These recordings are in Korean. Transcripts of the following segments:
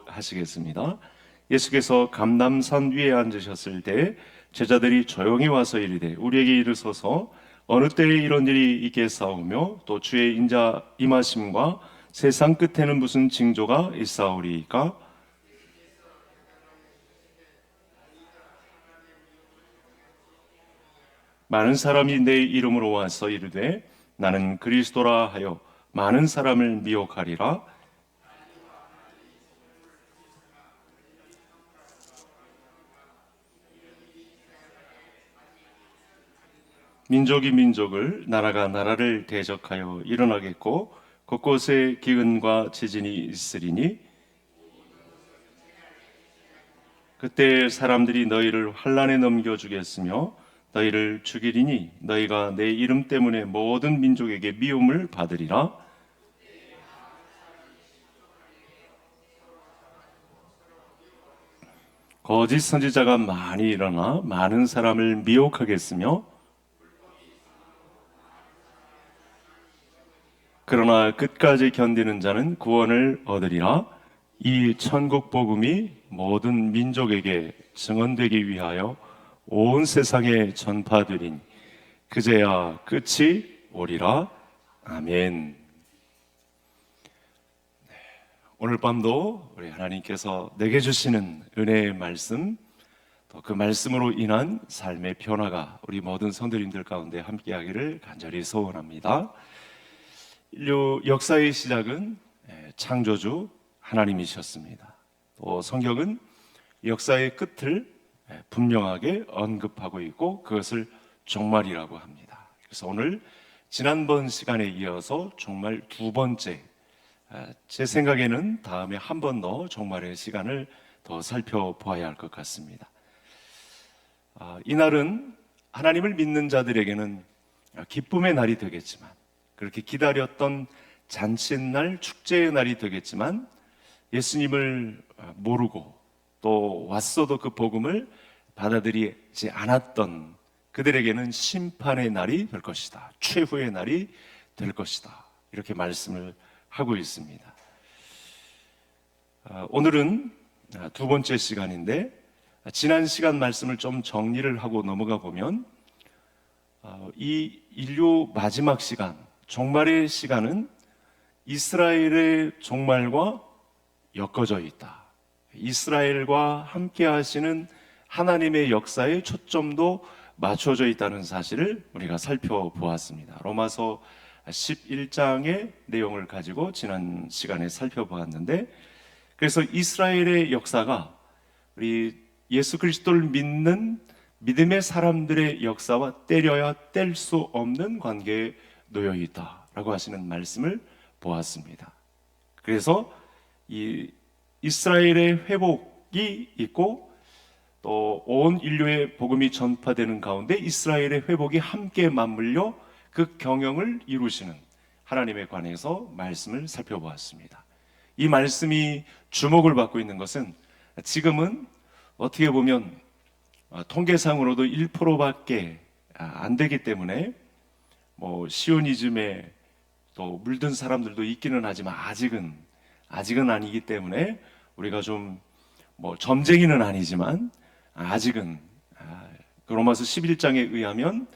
하시겠습니다. 예수께서 감람산 위에 앉으셨을 때 제자들이 조용히 와서 이르되 우리에게 이르소서 어느 때에 이런 일이 있겠사오며 또 주의 인자 임하심과 세상 끝에는 무슨 징조가 있사오리이까? 많은 사람이 내 이름으로 와서 이르되 나는 그리스도라 하여 많은 사람을 미혹하리라. 민족이 민족을, 나라가 나라를 대적하여 일어나겠고 곳곳에 기근과 지진이 있으리니 그때 사람들이 너희를 환란에 넘겨주겠으며 너희를 죽이리니 너희가 내 이름 때문에 모든 민족에게 미움을 받으리라. 거짓 선지자가 많이 일어나 많은 사람을 미혹하겠으며 그러나 끝까지 견디는 자는 구원을 얻으리라. 이 천국 복음이 모든 민족에게 증언되기 위하여 온 세상에 전파되리니 그제야 끝이 오리라. 아멘. 오늘 밤도 우리 하나님께서 내게 주시는 은혜의 말씀, 또 그 말씀으로 인한 삶의 변화가 우리 모든 성도님들 가운데 함께하기를 간절히 소원합니다. 인류 역사의 시작은 창조주 하나님이셨습니다. 또 성경은 역사의 끝을 분명하게 언급하고 있고 그것을 종말이라고 합니다. 그래서 오늘 지난번 시간에 이어서 종말 두 번째, 제 생각에는 다음에 한 번 더 종말의 시간을 더 살펴보아야 할 것 같습니다. 이날은 하나님을 믿는 자들에게는 기쁨의 날이 되겠지만, 그렇게 기다렸던 잔칫날, 축제의 날이 되겠지만, 예수님을 모르고 또 왔어도 그 복음을 받아들이지 않았던 그들에게는 심판의 날이 될 것이다, 최후의 날이 될 것이다, 이렇게 말씀을 하고 있습니다. 오늘은 두 번째 시간인데, 지난 시간 말씀을 좀 정리를 하고 넘어가 보면 이 인류 마지막 시간, 종말의 시간은 이스라엘의 종말과 엮어져 있다. 이스라엘과 함께 하시는 하나님의 역사에 초점도 맞춰져 있다는 사실을 우리가 살펴보았습니다. 로마서 11장의 내용을 가지고 지난 시간에 살펴보았는데, 그래서 이스라엘의 역사가 우리 예수 그리스도를 믿는 믿음의 사람들의 역사와 떼려야 뗄 수 없는 관계에 놓여 있다라고 하시는 말씀을 보았습니다. 그래서 이 이스라엘의 회복이 있고 또 온 인류의 복음이 전파되는 가운데 이스라엘의 회복이 함께 맞물려 그 경영을 이루시는 하나님에 관해서 말씀을 살펴보았습니다. 이 말씀이 주목을 받고 있는 것은 지금은 어떻게 보면 통계상으로도 1%밖에 안 되기 때문에 시오니즘에 또 물든 사람들도 있기는 하지만 아직은 아니기 때문에 우리가 좀 점쟁이는 아니지만 아직은 로마서 11장에 의하면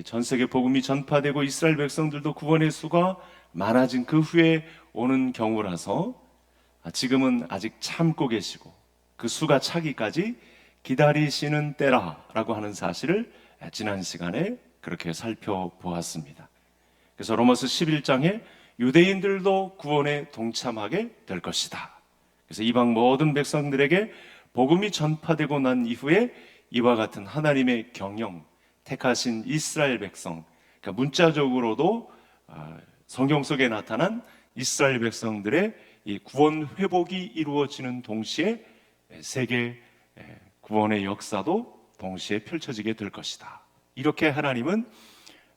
전 세계 복음이 전파되고 이스라엘 백성들도 구원의 수가 많아진 그 후에 오는 경우라서 지금은 아직 참고 계시고 그 수가 차기까지 기다리시는 때라라고 하는 사실을 지난 시간에 그렇게 살펴보았습니다. 그래서 로마서 11장에 유대인들도 구원에 동참하게 될 것이다. 그래서 이방 모든 백성들에게 복음이 전파되고 난 이후에 이와 같은 하나님의 경영, 택하신 이스라엘 백성, 그러니까 문자적으로도 성경 속에 나타난 이스라엘 백성들의 이 구원 회복이 이루어지는 동시에 세계 구원의 역사도 동시에 펼쳐지게 될 것이다. 이렇게 하나님은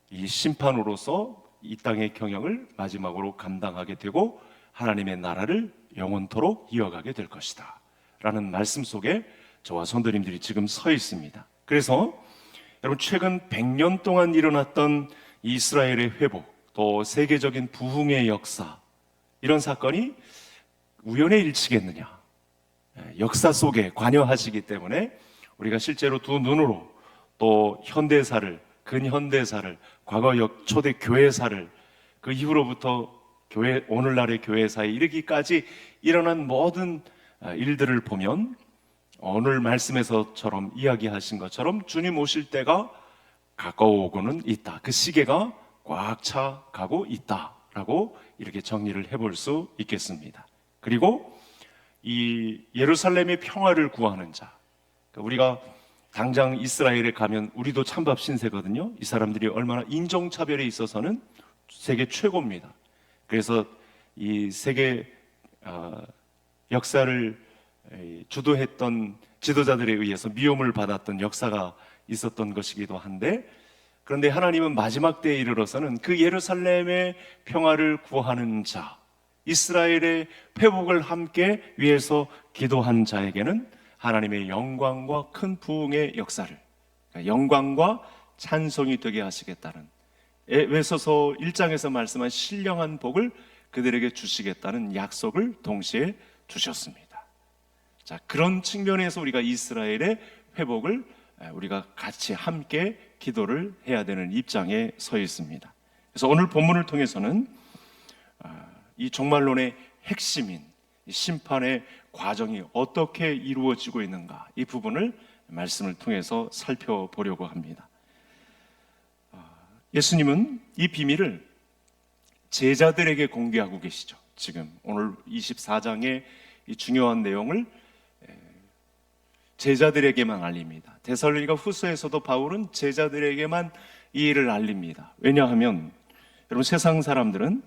이 심판으로서 이 땅의 경영을 마지막으로 감당하게 되고 하나님의 나라를 영원토록 이어가게 될 것이다 라는 말씀 속에 저와 성도님들이 지금 서 있습니다. 그래서 여러분, 최근 100년 동안 일어났던 이스라엘의 회복, 또 세계적인 부흥의 역사, 이런 사건이 우연의 일치겠느냐? 역사 속에 관여하시기 때문에 우리가 실제로 두 눈으로 또 현대사를, 근현대사를, 과거 초대 교회사를, 그 이후로부터 교회, 오늘날의 교회사에 이르기까지 일어난 모든 일들을 보면 오늘 말씀에서처럼 이야기하신 것처럼 주님 오실 때가 가까워오고는 있다. 그 시계가 꽉 차 가고 있다라고 이렇게 정리를 해볼 수 있겠습니다. 그리고 이 예루살렘의 평화를 구하는 자, 우리가 당장 이스라엘에 가면 우리도 찬밥 신세거든요. 이 사람들이 얼마나 인종차별에 있어서는 세계 최고입니다. 그래서 이 세계 역사를 주도했던 지도자들에 의해서 미움을 받았던 역사가 있었던 것이기도 한데, 그런데 하나님은 마지막 때에 이르러서는 그 예루살렘의 평화를 구하는 자, 이스라엘의 회복을 함께 위해서 기도한 자에게는 하나님의 영광과 큰 부흥의 역사를, 영광과 찬송이 되게 하시겠다는, 에베소서 1장에서 말씀한 신령한 복을 그들에게 주시겠다는 약속을 동시에 주셨습니다. 자, 그런 측면에서 우리가 이스라엘의 회복을 우리가 같이 함께 기도를 해야 되는 입장에 서 있습니다. 그래서 오늘 본문을 통해서는 이 종말론의 핵심인 심판의 과정이 어떻게 이루어지고 있는가, 이 부분을 말씀을 통해서 살펴보려고 합니다. 예수님은 이 비밀을 제자들에게 공개하고 계시죠. 지금 오늘 24장의 이 중요한 내용을 제자들에게만 알립니다. 데살로니가 후서에서도 바울은 제자들에게만 이 일을 알립니다. 왜냐하면 여러분, 세상 사람들은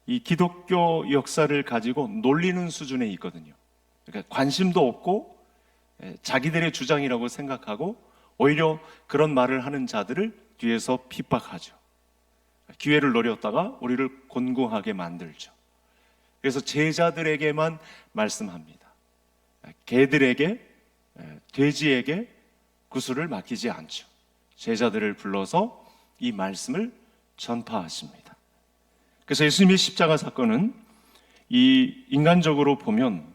이 기독교 역사를 가지고 놀리는 수준에 있거든요. 그러니까 관심도 없고 자기들의 주장이라고 생각하고 오히려 그런 말을 하는 자들을 뒤에서 핍박하죠. 기회를 노렸다가 우리를 곤궁하게 만들죠. 그래서 제자들에게만 말씀합니다. 개들에게, 돼지에게 구슬을 맡기지 않죠. 제자들을 불러서 이 말씀을 전파하십니다. 그래서 예수님의 십자가 사건은 이 인간적으로 보면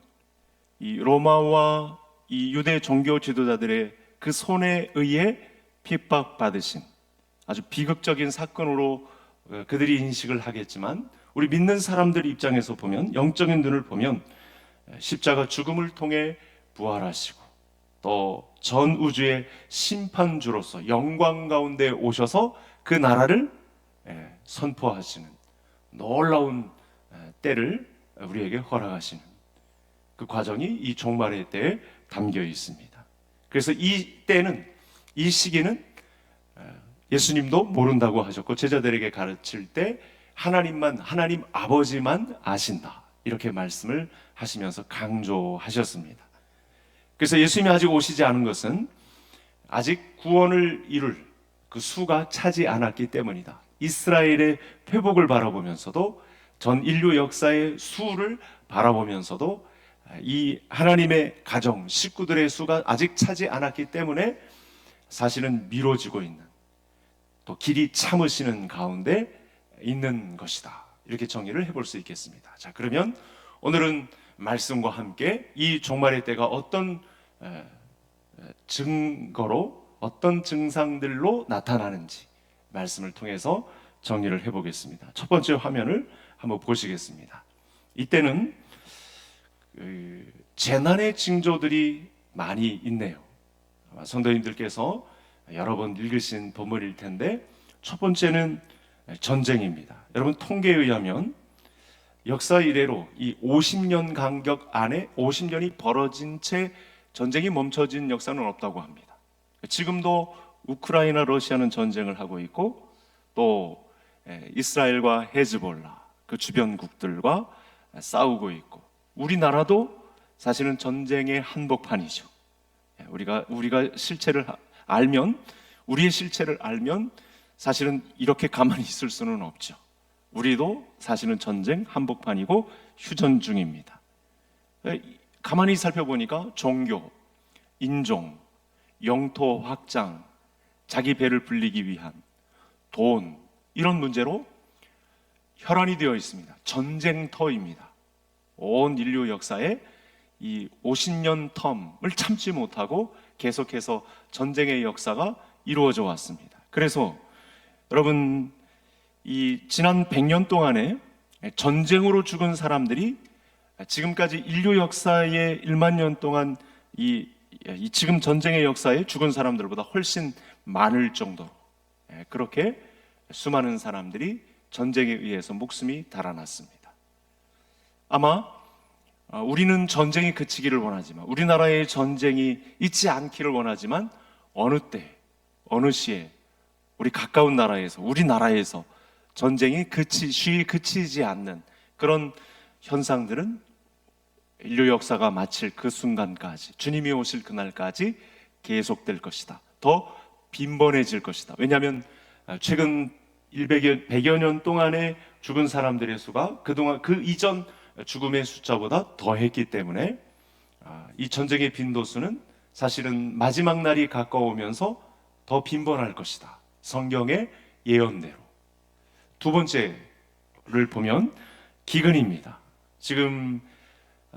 이 로마와 이 유대 종교 지도자들의 그 손에 의해 핍박받으신 아주 비극적인 사건으로 그들이 인식을 하겠지만, 우리 믿는 사람들 입장에서 보면, 영적인 눈을 보면 십자가 죽음을 통해 부활하시고 또 전 우주의 심판주로서 영광 가운데 오셔서 그 나라를 선포하시는 놀라운 때를 우리에게 허락하시는 그 과정이 이 종말의 때에 담겨 있습니다. 그래서 이 때는, 이 시기는 예수님도 모른다고 하셨고, 제자들에게 가르칠 때 하나님 아버지만 아신다, 이렇게 말씀을 하시면서 강조하셨습니다. 그래서 예수님이 아직 오시지 않은 것은 아직 구원을 이룰 그 수가 차지 않았기 때문이다. 이스라엘의 회복을 바라보면서도, 전 인류 역사의 수를 바라보면서도 이 하나님의 가정, 식구들의 수가 아직 차지 않았기 때문에 사실은 미뤄지고 있는, 또 길이 참으시는 가운데 있는 것이다, 이렇게 정리를 해볼 수 있겠습니다. 자, 그러면 오늘은 말씀과 함께 이 종말의 때가 어떤 증거로, 어떤 증상들로 나타나는지 말씀을 통해서 정리를 해보겠습니다. 첫 번째 화면을 한번 보시겠습니다. 이때는 재난의 징조들이 많이 있네요. 아마 성도님들께서 여러 번 읽으신 본문일 텐데, 첫 번째는 전쟁입니다. 여러분, 통계에 의하면 역사 이래로 이 50년 간격 안에 50년이 벌어진 채 전쟁이 멈춰진 역사는 없다고 합니다. 지금도 우크라이나, 러시아는 전쟁을 하고 있고, 또 이스라엘과 헤즈볼라, 그 주변국들과 싸우고 있고, 우리나라도 사실은 전쟁의 한복판이죠. 우리가 실체를 알면, 우리의 실체를 알면 사실은 이렇게 가만히 있을 수는 없죠. 우리도 사실은 전쟁 한복판이고 휴전 중입니다. 가만히 살펴보니까 종교, 인종, 영토 확장, 자기 배를 불리기 위한 돈, 이런 문제로 혈안이 되어 있습니다. 전쟁터입니다. 온 인류 역사에 이 50년 텀을 참지 못하고 계속해서 전쟁의 역사가 이루어져 왔습니다. 그래서 여러분, 이 지난 100년 동안에 전쟁으로 죽은 사람들이 지금까지 인류 역사의 1만 년 동안 이 지금 전쟁의 역사에 죽은 사람들보다 훨씬 많을 정도로 그렇게 수많은 사람들이 전쟁에 의해서 목숨이 달아났습니다. 아마 우리는 전쟁이 그치기를 원하지만, 우리나라의 전쟁이 있지 않기를 원하지만, 어느 때 어느 시에 우리 가까운 나라에서, 우리나라에서 전쟁이 쉬이 그치지 않는 그런 현상들은 인류 역사가 마칠 그 순간까지, 주님이 오실 그날까지 계속될 것이다. 더 빈번해질 것이다. 왜냐하면 최근 100여 년 동안에 죽은 사람들의 수가 그동안 그 이전 죽음의 숫자보다 더했기 때문에 이 전쟁의 빈도수는 사실은 마지막 날이 가까우면서 더 빈번할 것이다. 성경의 예언대로. 두 번째를 보면 기근입니다. 지금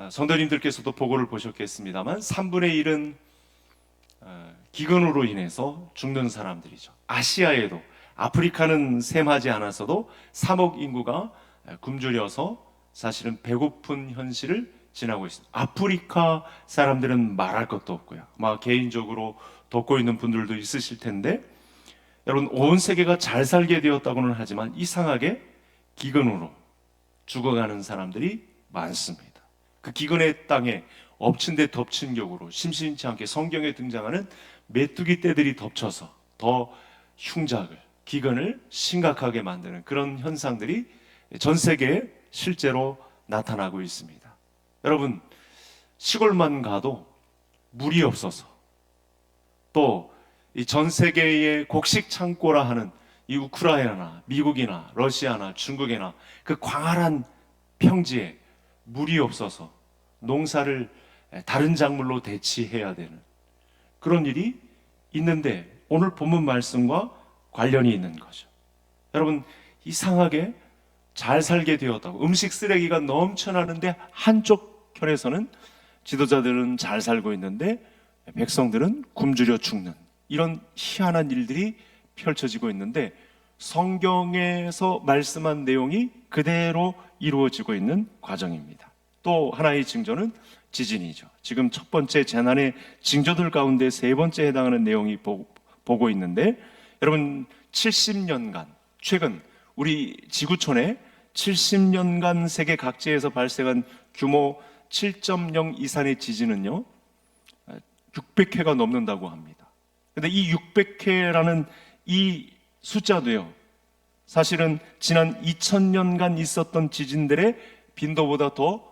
성도님들께서도 보고를 보셨겠습니다만 3분의 1은 기근으로 인해서 죽는 사람들이죠. 아시아에도, 아프리카는 셈하지 않았어도 3억 인구가 굶주려서 사실은 배고픈 현실을 지나고 있습니다. 아프리카 사람들은 말할 것도 없고요. 아마 개인적으로 돕고 있는 분들도 있으실 텐데, 여러분, 온 세계가 잘 살게 되었다고는 하지만 이상하게 기근으로 죽어가는 사람들이 많습니다. 그 기근의 땅에 엎친 데 덮친 격으로 심심치 않게 성경에 등장하는 메뚜기 떼들이 덮쳐서 더 흉작을, 기근을 심각하게 만드는 그런 현상들이 전 세계에 실제로 나타나고 있습니다. 여러분, 시골만 가도 물이 없어서, 또 이 전 세계의 곡식 창고라 하는 이 우크라이나나 미국이나 러시아나 중국이나 그 광활한 평지에 물이 없어서 농사를 다른 작물로 대체해야 되는 그런 일이 있는데, 오늘 본문 말씀과 관련이 있는 거죠. 여러분, 이상하게 잘 살게 되었다고, 음식 쓰레기가 넘쳐나는데 한쪽 편에서는 지도자들은 잘 살고 있는데 백성들은 굶주려 죽는 이런 희한한 일들이 펼쳐지고 있는데, 성경에서 말씀한 내용이 그대로 이루어지고 있는 과정입니다. 또 하나의 징조는 지진이죠. 지금 첫 번째 재난의 징조들 가운데 세 번째 해당하는 내용이 보고 있는데, 여러분, 70년간, 최근 우리 지구촌에 70년간 세계 각지에서 발생한 규모 7.0 이상의 지진은요 600회가 넘는다고 합니다. 근데 이 600회라는 이 숫자도요, 사실은 지난 2000년간 있었던 지진들의 빈도보다 더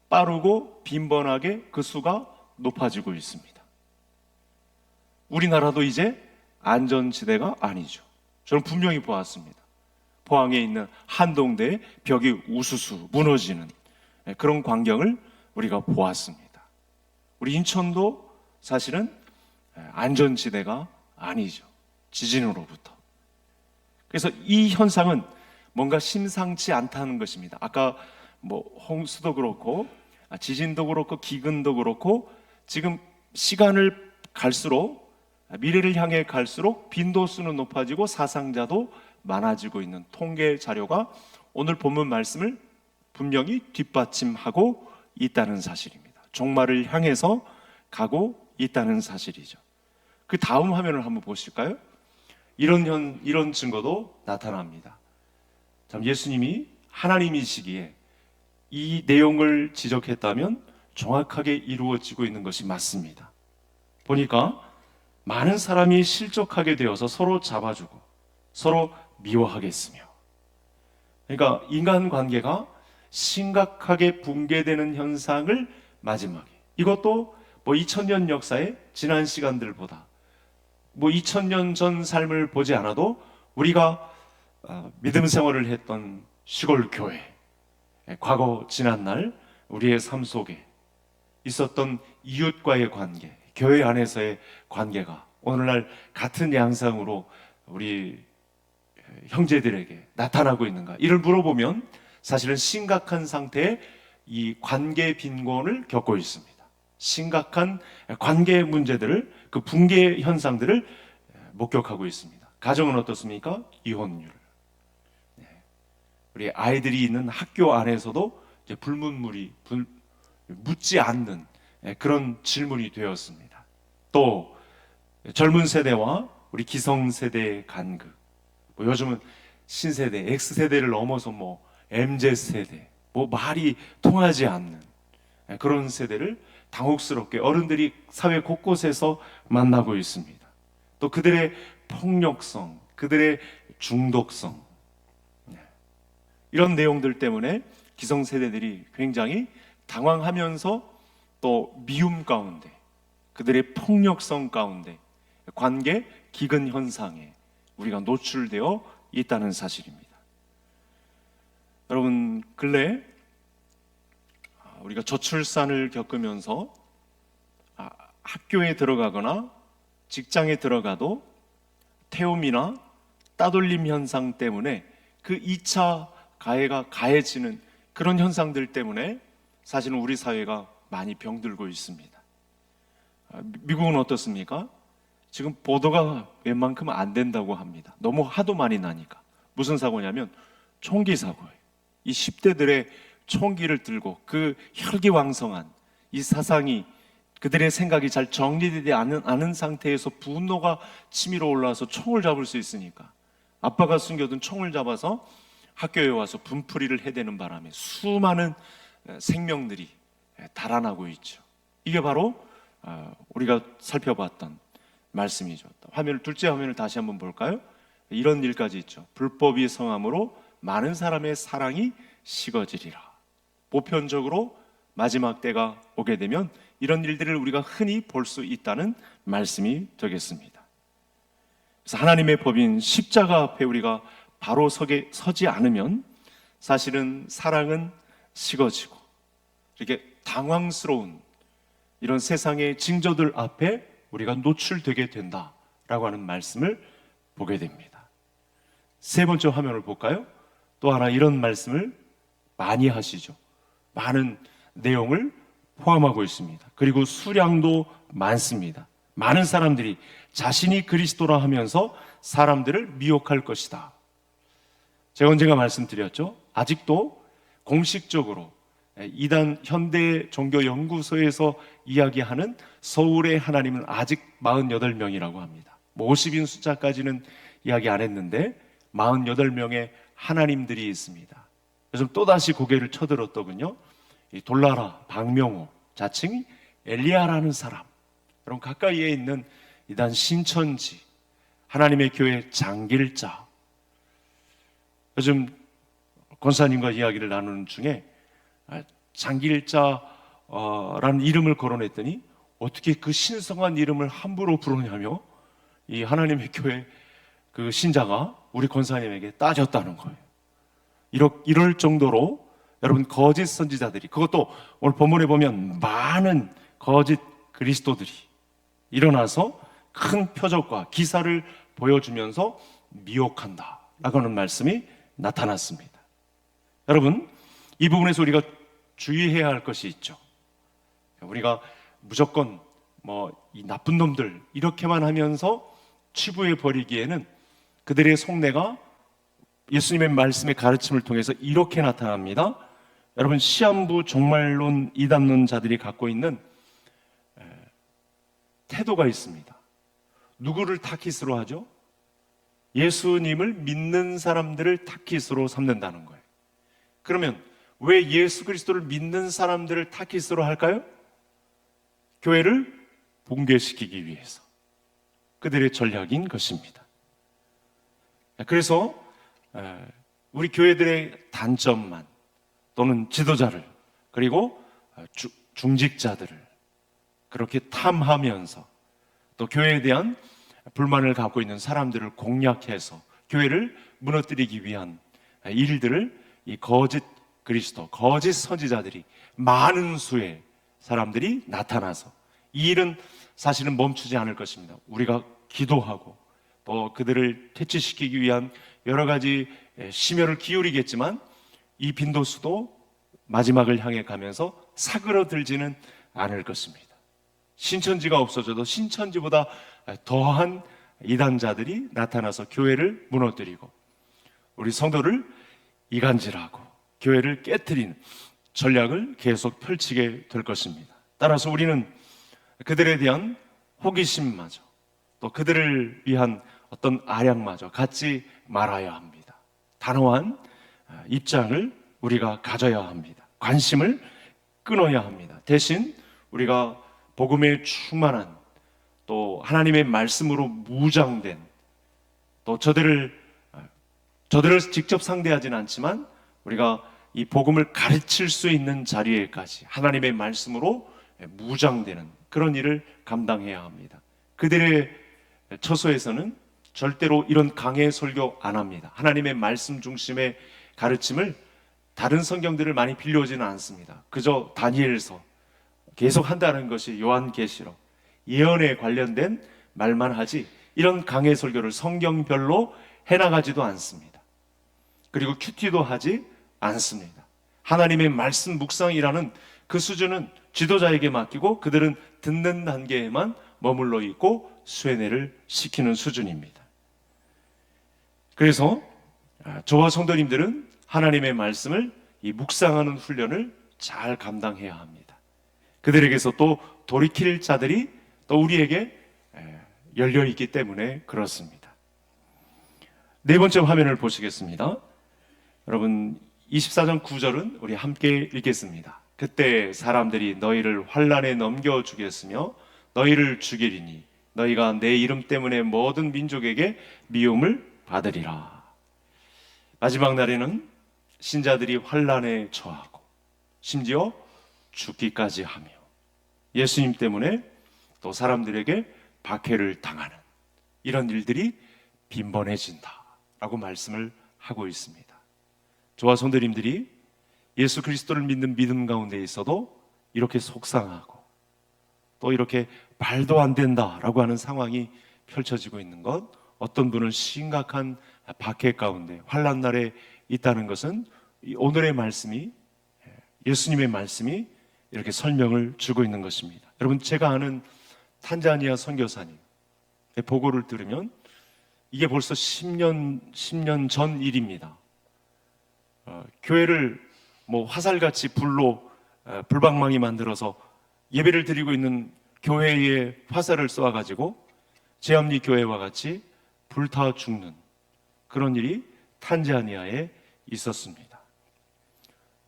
빠르고 빈번하게 그 수가 높아지고 있습니다. 우리나라도 이제 안전지대가 아니죠. 저는 분명히 보았습니다. 포항에 있는 한동대의 벽이 우수수 무너지는 그런 광경을 우리가 보았습니다. 우리 인천도 사실은 안전지대가 아니죠. 지진으로부터. 그래서 이 현상은 뭔가 심상치 않다는 것입니다. 아까 홍수도 그렇고 지진도 그렇고 기근도 그렇고 지금 시간을 갈수록, 미래를 향해 갈수록 빈도수는 높아지고 사상자도 많아지고 있는 통계 자료가 오늘 본문 말씀을 분명히 뒷받침하고 있다는 사실입니다. 종말을 향해서 가고 있다는 사실이죠. 그 다음 화면을 한번 보실까요? 이런 증거도 나타납니다. 참, 예수님이 하나님이시기에 이 내용을 지적했다면 정확하게 이루어지고 있는 것이 맞습니다. 보니까 많은 사람이 실족하게 되어서 서로 잡아주고 서로 미워하겠으며, 그러니까 인간관계가 심각하게 붕괴되는 현상을 마지막에, 이것도 2000년 역사의 지난 시간들보다 2000년 전 삶을 보지 않아도 우리가 믿음 생활을 했던 시골 교회, 과거 지난날 우리의 삶 속에 있었던 이웃과의 관계, 교회 안에서의 관계가 오늘날 같은 양상으로 우리 형제들에게 나타나고 있는가, 이를 물어보면 사실은 심각한 상태의 이 관계 빈곤을 겪고 있습니다. 심각한 관계 문제들을, 그 붕괴 현상들을 목격하고 있습니다. 가정은 어떻습니까? 이혼율. 우리 아이들이 있는 학교 안에서도 이제 불문물이 묻지 않는 그런 질문이 되었습니다. 또 젊은 세대와 우리 기성세대의 간극, 뭐 요즘은 신세대, X세대를 넘어서 뭐 MZ세대, 뭐 말이 통하지 않는 그런 세대를 당혹스럽게 어른들이 사회 곳곳에서 만나고 있습니다. 또 그들의 폭력성, 그들의 중독성, 이런 내용들 때문에 기성세대들이 굉장히 당황하면서 또 미움 가운데, 그들의 폭력성 가운데 관계 기근 현상에 우리가 노출되어 있다는 사실입니다. 여러분, 근래 우리가 저출산을 겪으면서 학교에 들어가거나 직장에 들어가도 태움이나 따돌림 현상 때문에 그 2차 가해가 가해지는 그런 현상들 때문에 사실은 우리 사회가 많이 병들고 있습니다. 미국은 어떻습니까? 지금 보도가 웬만큼 안 된다고 합니다. 너무 하도 많이 나니까. 무슨 사고냐면 총기 사고예요. 이 10대들의 총기를 들고 그 혈기왕성한 이 사상이, 그들의 생각이 잘 정리되지 않은 상태에서 분노가 치밀어 올라와서 총을 잡을 수 있으니까 아빠가 숨겨둔 총을 잡아서 학교에 와서 분풀이를 해대는 바람에 수많은 생명들이 달아나고 있죠. 이게 바로 우리가 살펴봤던 말씀이죠. 둘째 화면을 다시 한번 볼까요? 이런 일까지 있죠. 불법이 성함으로 많은 사람의 사랑이 식어지리라. 보편적으로 마지막 때가 오게 되면 이런 일들을 우리가 흔히 볼 수 있다는 말씀이 되겠습니다. 그래서 하나님의 법인 십자가 앞에 우리가 바로 서지 않으면 사실은 사랑은 식어지고 이렇게 당황스러운 이런 세상의 징조들 앞에 우리가 노출되게 된다라고 하는 말씀을 보게 됩니다. 세 번째 화면을 볼까요? 또 하나 이런 말씀을 많이 하시죠. 많은 내용을 포함하고 있습니다. 그리고 수량도 많습니다. 많은 사람들이 자신이 그리스도라 하면서 사람들을 미혹할 것이다. 제가 언젠가 말씀드렸죠. 아직도 공식적으로 이단 현대 종교 연구소에서 이야기하는 서울의 하나님은 아직 48명이라고 합니다. 50인 숫자까지는 이야기 안 했는데 48명의 하나님들이 있습니다. 요즘 또다시 고개를 쳐들었더군요. 이 돌나라 박명호, 자칭 엘리야라는 사람, 여러분 가까이에 있는 이단 신천지, 하나님의 교회 장길자. 요즘 권사님과 이야기를 나누는 중에 장길자라는 이름을 거론했더니 어떻게 그 신성한 이름을 함부로 부르냐며 이 하나님의 교회 그 신자가 우리 권사님에게 따졌다는 거예요. 이럴 정도로 여러분 거짓 선지자들이, 그것도 오늘 본문에 보면 많은 거짓 그리스도들이 일어나서 큰 표적과 기사를 보여주면서 미혹한다라고 하는 말씀이 나타났습니다. 여러분, 이 부분에서 우리가 주의해야 할 것이 있죠. 우리가 무조건 이 나쁜 놈들 이렇게만 하면서 치부해 버리기에는 그들의 속내가 예수님의 말씀의 가르침을 통해서 이렇게 나타납니다. 여러분, 시한부 종말론 이단론자들이 갖고 있는 태도가 있습니다. 누구를 타깃으로 하죠? 예수님을 믿는 사람들을 타깃으로 삼는다는 거예요. 그러면 왜 예수 그리스도를 믿는 사람들을 타깃으로 할까요? 교회를 붕괴시키기 위해서. 그들의 전략인 것입니다. 그래서 우리 교회들의 단점만, 또는 지도자를, 그리고 중직자들을 그렇게 탐하면서 또 교회에 대한 불만을 갖고 있는 사람들을 공략해서 교회를 무너뜨리기 위한 일들을 이 거짓 그리스도, 거짓 선지자들이 많은 수의 사람들이 나타나서, 이 일은 사실은 멈추지 않을 것입니다. 우리가 기도하고 또 그들을 퇴치시키기 위한 여러 가지 심혈을 기울이겠지만 이 빈도수도 마지막을 향해 가면서 사그러들지는 않을 것입니다. 신천지가 없어져도 신천지보다 더한 이단자들이 나타나서 교회를 무너뜨리고 우리 성도를 이간질하고 교회를 깨트리는 전략을 계속 펼치게 될 것입니다. 따라서 우리는 그들에 대한 호기심마저 또 그들을 위한 어떤 아량마저 갖지 말아야 합니다. 단호한 입장을 우리가 가져야 합니다. 관심을 끊어야 합니다. 대신 우리가 복음에 충만한 또 하나님의 말씀으로 무장된 또 저들을 직접 상대하지는 않지만 우리가 이 복음을 가르칠 수 있는 자리에까지 하나님의 말씀으로 무장되는 그런 일을 감당해야 합니다. 그들의 처소에서는 절대로 이런 강해 설교 안 합니다. 하나님의 말씀 중심의 가르침을 다른 성경들을 많이 빌려오지는 않습니다. 그저 다니엘서 계속 한다는 것이 요한계시록 예언에 관련된 말만 하지 이런 강해 설교를 성경별로 해나가지도 않습니다. 그리고 큐티도 하지 않습니다. 하나님의 말씀 묵상이라는 그 수준은 지도자에게 맡기고 그들은 듣는 단계에만 머물러 있고 수행을 시키는 수준입니다. 그래서 저와 성도님들은 하나님의 말씀을 이 묵상하는 훈련을 잘 감당해야 합니다. 그들에게서 또 돌이킬 자들이 또 우리에게 열려 있기 때문에 그렇습니다. 네 번째 화면을 보시겠습니다. 여러분 24장 9절은 우리 함께 읽겠습니다. 그때 사람들이 너희를 환난에 넘겨주겠으며 너희를 죽이리니 너희가 내 이름 때문에 모든 민족에게 미움을 받으리라. 마지막 날에는 신자들이 환난에 처하고 심지어 죽기까지 하며 예수님 때문에 또 사람들에게 박해를 당하는 이런 일들이 빈번해진다라고 말씀을 하고 있습니다. 저와 성도님들이 예수 그리스도를 믿는 믿음 가운데 있어도 이렇게 속상하고 또 이렇게 말도 안 된다라고 하는 상황이 펼쳐지고 있는 것, 어떤 분은 심각한 박해 가운데 환난 날에 있다는 것은 오늘의 말씀이, 예수님의 말씀이 이렇게 설명을 주고 있는 것입니다. 여러분, 제가 아는 탄자니아 선교사님 보고를 들으면 이게 벌써 10년 전 일입니다. 교회를 화살같이 불방망이 만들어서 예배를 드리고 있는 교회에 화살을 쏘아가지고 제암리 교회와 같이 불타 죽는 그런 일이 탄자니아에 있었습니다.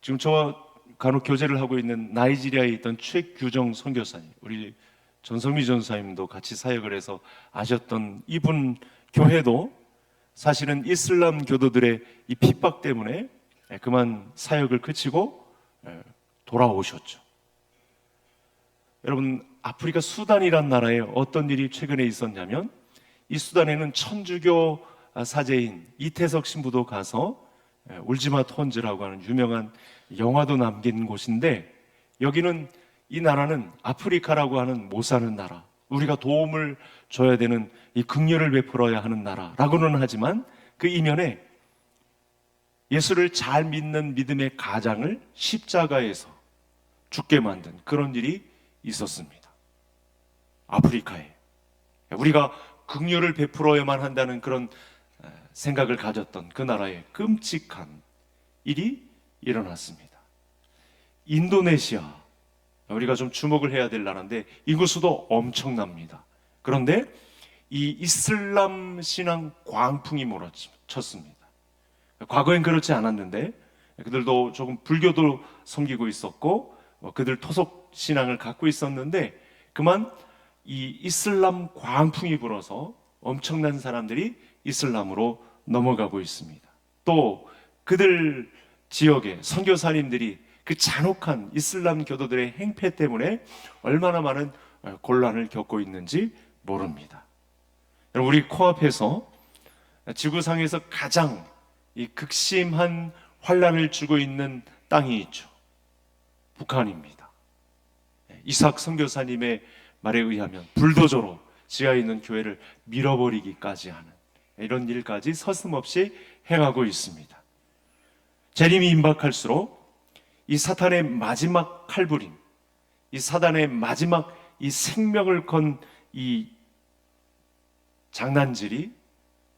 지금 저와 간혹 교제를 하고 있는 나이지리아에 있던 최규정 선교사님, 우리 전성미 전사님도 같이 사역을 해서 아셨던 이분 교회도 사실은 이슬람 교도들의 이 핍박 때문에 그만 사역을 그치고 돌아오셨죠. 여러분, 아프리카 수단이란 나라에 어떤 일이 최근에 있었냐면 이 수단에는 천주교 사제인 이태석 신부도 가서 울지마 톤즈라고 하는 유명한 영화도 남긴 곳인데, 여기는 이 나라는 아프리카라고 하는 못 사는 나라, 우리가 도움을 줘야 되는 이 긍휼을 베풀어야 하는 나라라고는 하지만 그 이면에 예수를 잘 믿는 믿음의 가장을 십자가에서 죽게 만든 그런 일이 있었습니다. 아프리카에 우리가 긍휼을 베풀어야만 한다는 그런 생각을 가졌던 그 나라에 끔찍한 일이 일어났습니다. 인도네시아, 우리가 좀 주목을 해야 될 나라인데 인구 수도 엄청납니다. 그런데 이 이슬람 신앙 광풍이 몰아쳤습니다. 과거엔 그렇지 않았는데 그들도 조금 불교도 섬기고 있었고 그들 토속 신앙을 갖고 있었는데 그만 이 이슬람 광풍이 불어서 엄청난 사람들이 이슬람으로 넘어가고 있습니다. 또 그들 지역의 선교사님들이 그 잔혹한 이슬람 교도들의 행패 때문에 얼마나 많은 곤란을 겪고 있는지 모릅니다. 여러분, 우리 코앞에서 지구상에서 가장 이 극심한 환란을 주고 있는 땅이 있죠. 북한입니다. 이삭 선교사님의 말에 의하면 불도저로 지하에 있는 교회를 밀어버리기까지 하는 이런 일까지 서슴없이 행하고 있습니다. 재림이 임박할수록 이 사탄의 마지막 칼부림, 이 사단의 마지막 이 생명을 건 이 장난질이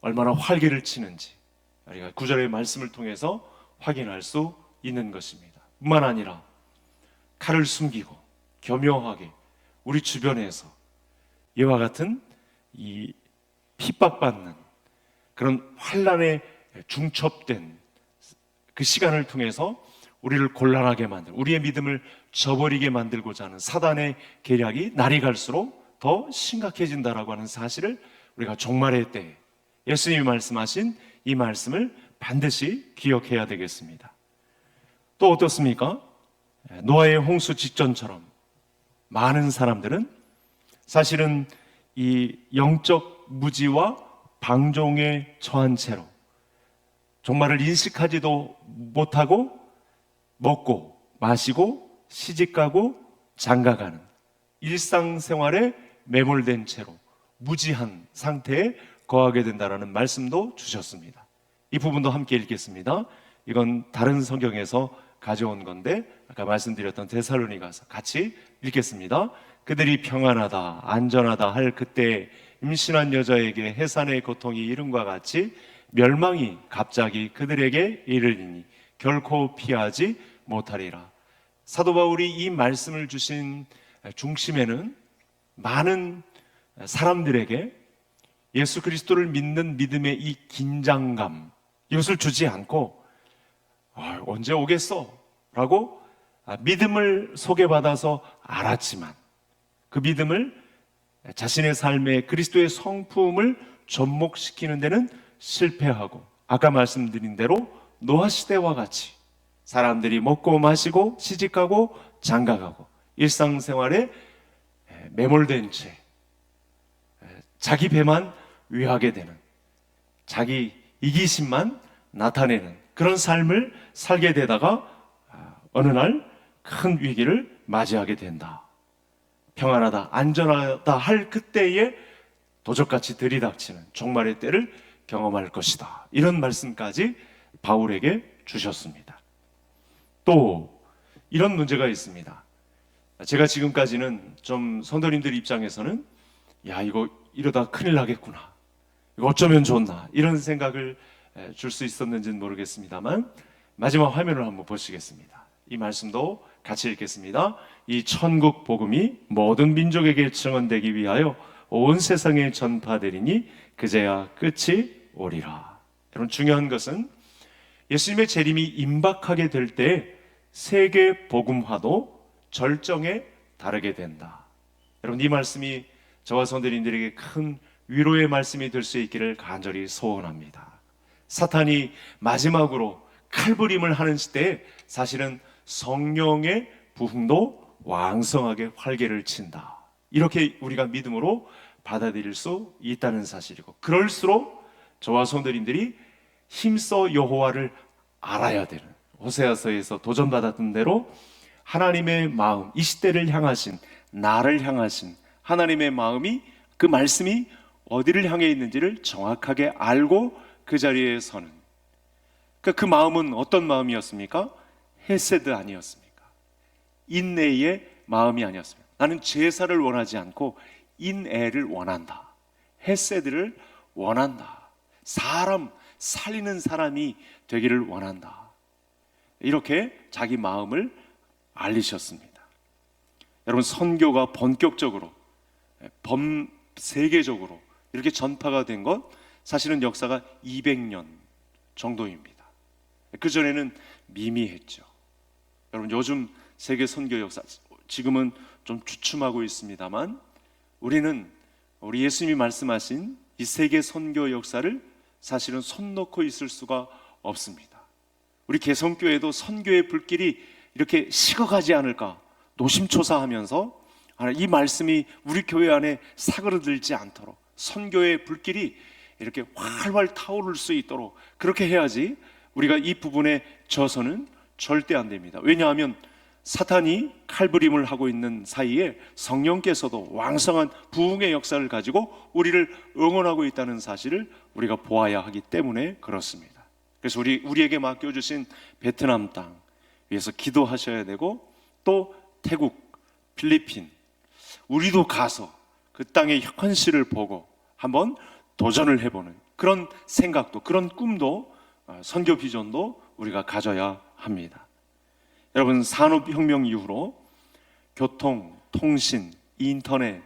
얼마나 활개를 치는지 우리가 구절의 말씀을 통해서 확인할 수 있는 것입니다. 뿐만 아니라 칼을 숨기고 교묘하게 우리 주변에서 이와 같은 이 핍박받는 그런 환난에 중첩된 그 시간을 통해서 우리를 곤란하게 만들, 우리의 믿음을 저버리게 만들고자 하는 사단의 계략이 날이 갈수록 더 심각해진다라고 하는 사실을 우리가 종말의 때에 예수님이 말씀하신 이 말씀을 반드시 기억해야 되겠습니다. 또 어떻습니까? 노아의 홍수 직전처럼 많은 사람들은 사실은 이 영적 무지와 방종에 처한 채로 종말을 인식하지도 못하고 먹고 마시고 시집가고 장가가는 일상생활에 매몰된 채로 무지한 상태에 거하게 된다라는 말씀도 주셨습니다. 이 부분도 함께 읽겠습니다. 이건 다른 성경에서 가져온 건데 아까 말씀드렸던 데살로니가서 같이 읽겠습니다. 그들이 평안하다 안전하다 할 그때 임신한 여자에게 해산의 고통이 이름과 같이 멸망이 갑자기 그들에게 이르리니 결코 피하지 못하리라. 사도 바울이 이 말씀을 주신 중심에는 많은 사람들에게 예수 그리스도를 믿는 믿음의 이 긴장감, 이것을 주지 않고 언제 오겠어? 라고 믿음을 소개받아서 알았지만 그 믿음을 자신의 삶에 그리스도의 성품을 접목시키는 데는 실패하고 아까 말씀드린 대로 노아 시대와 같이 사람들이 먹고 마시고 시집가고 장가가고 일상생활에 매몰된 채 자기 배만 위하게 되는, 자기 이기심만 나타내는 그런 삶을 살게 되다가 어느 날 큰 위기를 맞이하게 된다. 평안하다 안전하다 할 그때에 도적같이 들이닥치는 종말의 때를 경험할 것이다. 이런 말씀까지 바울에게 주셨습니다. 또 이런 문제가 있습니다. 제가 지금까지는 좀 성도님들 입장에서는 야 이거 이러다 큰일 나겠구나, 이거 어쩌면 좋나 이런 생각을 줄 수 있었는지는 모르겠습니다만 마지막 화면을 한번 보시겠습니다. 이 말씀도 같이 읽겠습니다. 이 천국 복음이 모든 민족에게 증언되기 위하여 온 세상에 전파되리니 그제야 끝이 오리라. 여러분 중요한 것은 예수님의 재림이 임박하게 될 때 세계 복음화도 절정에 다르게 된다. 여러분 이 말씀이 저와 성도님들에게 큰 위로의 말씀이 될 수 있기를 간절히 소원합니다. 사탄이 마지막으로 칼부림을 하는 시대에 사실은 성령의 부흥도 왕성하게 활개를 친다. 이렇게 우리가 믿음으로 받아들일 수 있다는 사실이고, 그럴수록 저와 성도님들이 힘써 여호와를 알아야 되는, 호세아서에서 도전받았던 대로 하나님의 마음, 이 시대를 향하신, 나를 향하신 하나님의 마음이, 그 말씀이 어디를 향해 있는지를 정확하게 알고 그 자리에 서는, 그 마음은 어떤 마음이었습니까? 헤세드 아니었습니까? 인내의 마음이 아니었습니까? 나는 제사를 원하지 않고 인애를 원한다. 헤세드를 원한다. 사람 살리는 사람이 되기를 원한다. 이렇게 자기 마음을 알리셨습니다. 여러분 선교가 본격적으로 세계적으로 이렇게 전파가 된 것 사실은 역사가 200년 정도입니다. 그전에는 미미했죠. 여러분 요즘 세계 선교 역사 지금은 좀 주춤하고 있습니다만 우리 예수님이 말씀하신 이 세계 선교 역사를 사실은 손 놓고 있을 수가 없습니다. 우리 개성교회도 선교의 불길이 이렇게 식어가지 않을까 노심초사하면서 이 말씀이 우리 교회 안에 사그러들지 않도록 선교의 불길이 이렇게 활활 타오를 수 있도록 그렇게 해야지 우리가 이 부분에 져서는 절대 안 됩니다. 왜냐하면 사탄이 칼부림을 하고 있는 사이에 성령께서도 왕성한 부흥의 역사를 가지고 우리를 응원하고 있다는 사실을 우리가 보아야 하기 때문에 그렇습니다. 그래서 우리에게 맡겨주신 베트남 땅 위해서 기도하셔야 되고, 또 태국, 필리핀, 우리도 가서 그 땅의 현실을 보고 한번 도전을 해보는 그런 생각도, 그런 꿈도, 선교 비전도 우리가 가져야 합니다. 여러분, 산업혁명 이후로 교통, 통신, 인터넷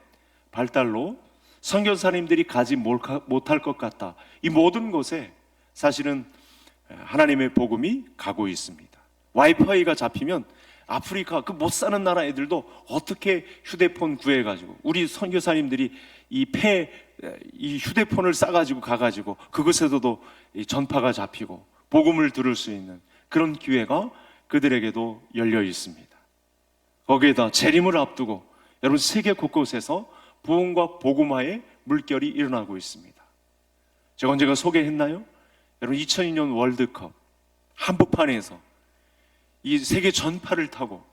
발달로 선교사님들이 가지 못할 것 같다. 이 모든 곳에 사실은 하나님의 복음이 가고 있습니다. 와이파이가 잡히면 아프리카 그 못 사는 나라 애들도 어떻게 휴대폰 구해가지고 우리 선교사님들이 이 휴대폰을 싸가지고 가가지고 그곳에서도 이 전파가 잡히고 복음을 들을 수 있는 그런 기회가 그들에게도 열려 있습니다. 거기에다 재림을 앞두고 여러분 세계 곳곳에서 부흥과 복음화의 물결이 일어나고 있습니다. 제가 언제가 소개했나요? 여러분 2002년 월드컵 한복판에서 이 세계 전파를 타고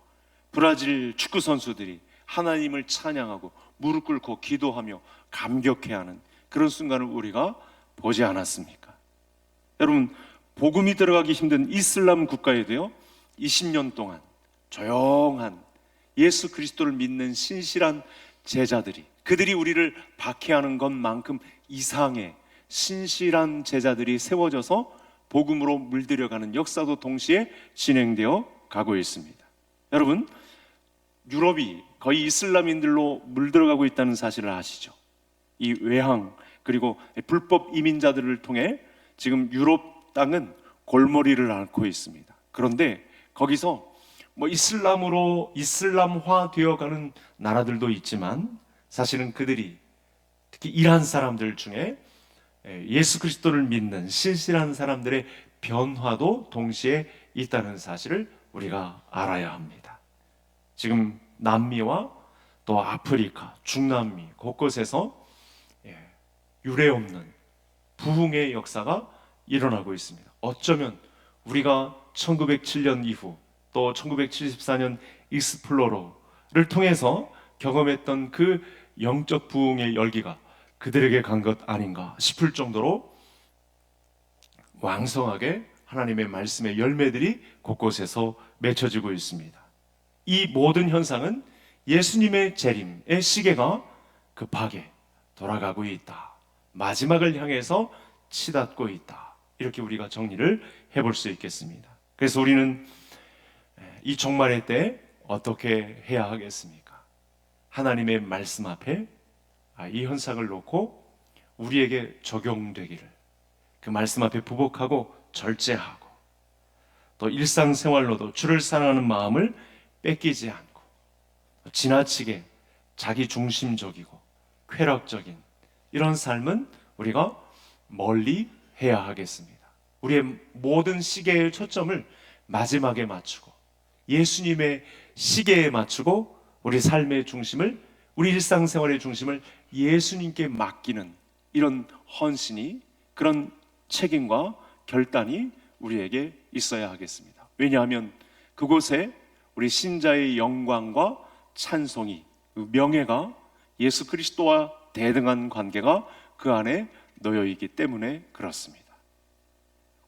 브라질 축구 선수들이 하나님을 찬양하고 무릎 꿇고 기도하며 감격해하는 그런 순간을 우리가 보지 않았습니까? 여러분, 복음이 들어가기 힘든 이슬람 국가에도요 20년 동안 조용한 예수 그리스도를 믿는 신실한 제자들이, 그들이 우리를 박해하는 것만큼 이상의 신실한 제자들이 세워져서 복음으로 물들여가는 역사도 동시에 진행되어 가고 있습니다. 여러분, 유럽이 거의 이슬람인들로 물들어가고 있다는 사실을 아시죠? 이 외항 그리고 불법 이민자들을 통해 지금 유럽 땅은 골머리를 앓고 있습니다. 그런데 거기서 이슬람화 되어가는 나라들도 있지만 사실은 그들이 특히 이란 사람들 중에 예수 그리스도를 믿는 신실한 사람들의 변화도 동시에 있다는 사실을 우리가 알아야 합니다. 지금 남미와 또 아프리카, 중남미 곳곳에서 유례없는 부흥의 역사가 일어나고 있습니다. 어쩌면 우리가 1907년 이후 또 1974년 익스플로러를 통해서 경험했던 그 영적 부흥의 열기가 그들에게 간 것 아닌가 싶을 정도로 왕성하게 하나님의 말씀의 열매들이 곳곳에서 맺혀지고 있습니다. 이 모든 현상은 예수님의 재림의 시계가 급하게 돌아가고 있다. 마지막을 향해서 치닫고 있다. 이렇게 우리가 정리를 해볼 수 있겠습니다. 그래서 우리는 이 종말의 때 어떻게 해야 하겠습니까? 하나님의 말씀 앞에 이 현상을 놓고 우리에게 적용되기를, 그 말씀 앞에 부복하고 절제하고 또 일상생활로도 주를 사랑하는 마음을 뺏기지 않고 지나치게 자기 중심적이고 쾌락적인 이런 삶은 우리가 멀리 해야 하겠습니다. 우리의 모든 시계의 초점을 마지막에 맞추고 예수님의 시계에 맞추고 우리 삶의 중심을, 우리 일상생활의 중심을 예수님께 맡기는 이런 헌신이, 그런 책임과 결단이 우리에게 있어야 하겠습니다. 왜냐하면 그곳에 우리 신자의 영광과 찬송이, 명예가 예수 그리스도와 대등한 관계가 그 안에 놓여 있기 때문에 그렇습니다.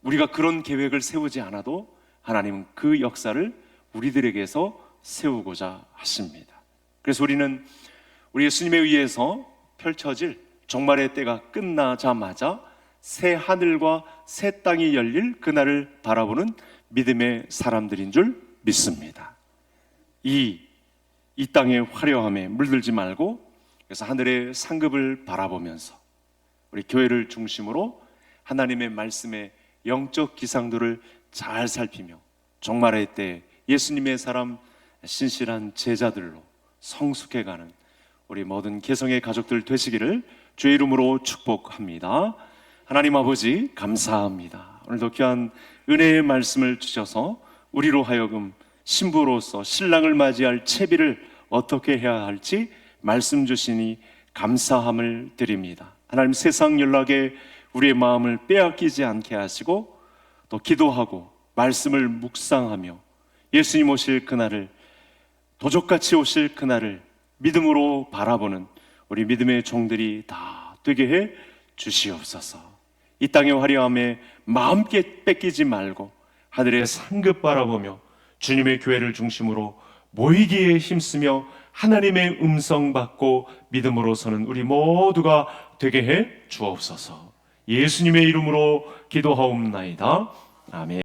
우리가 그런 계획을 세우지 않아도 하나님은 그 역사를 우리들에게서 세우고자 하십니다. 그래서 우리는 우리 예수님에 의해서 펼쳐질 종말의 때가 끝나자마자 새 하늘과 새 땅이 열릴 그날을 바라보는 믿음의 사람들인 줄 믿습니다. 이 땅의 화려함에 물들지 말고, 그래서 하늘의 상급을 바라보면서 우리 교회를 중심으로 하나님의 말씀의 영적 기상도를 잘 살피며 종말의 때 예수님의 사람 신실한 제자들로 성숙해가는 우리 모든 개성의 가족들 되시기를 주의 이름으로 축복합니다. 하나님 아버지 감사합니다. 오늘도 귀한 은혜의 말씀을 주셔서 우리로 하여금 신부로서 신랑을 맞이할 채비를 어떻게 해야 할지 말씀 주시니 감사함을 드립니다. 하나님, 세상 연락에 우리의 마음을 빼앗기지 않게 하시고 또 기도하고 말씀을 묵상하며 예수님 오실 그날을, 도적같이 오실 그날을 믿음으로 바라보는 우리 믿음의 종들이 다 되게 해 주시옵소서. 이 땅의 화려함에 마음 뺏기지 말고 하늘의 상급 바라보며 주님의 교회를 중심으로 모이기에 힘쓰며 하나님의 음성 받고 믿음으로 서는 우리 모두가 되게 해 주옵소서. 예수님의 이름으로 기도하옵나이다. 아멘.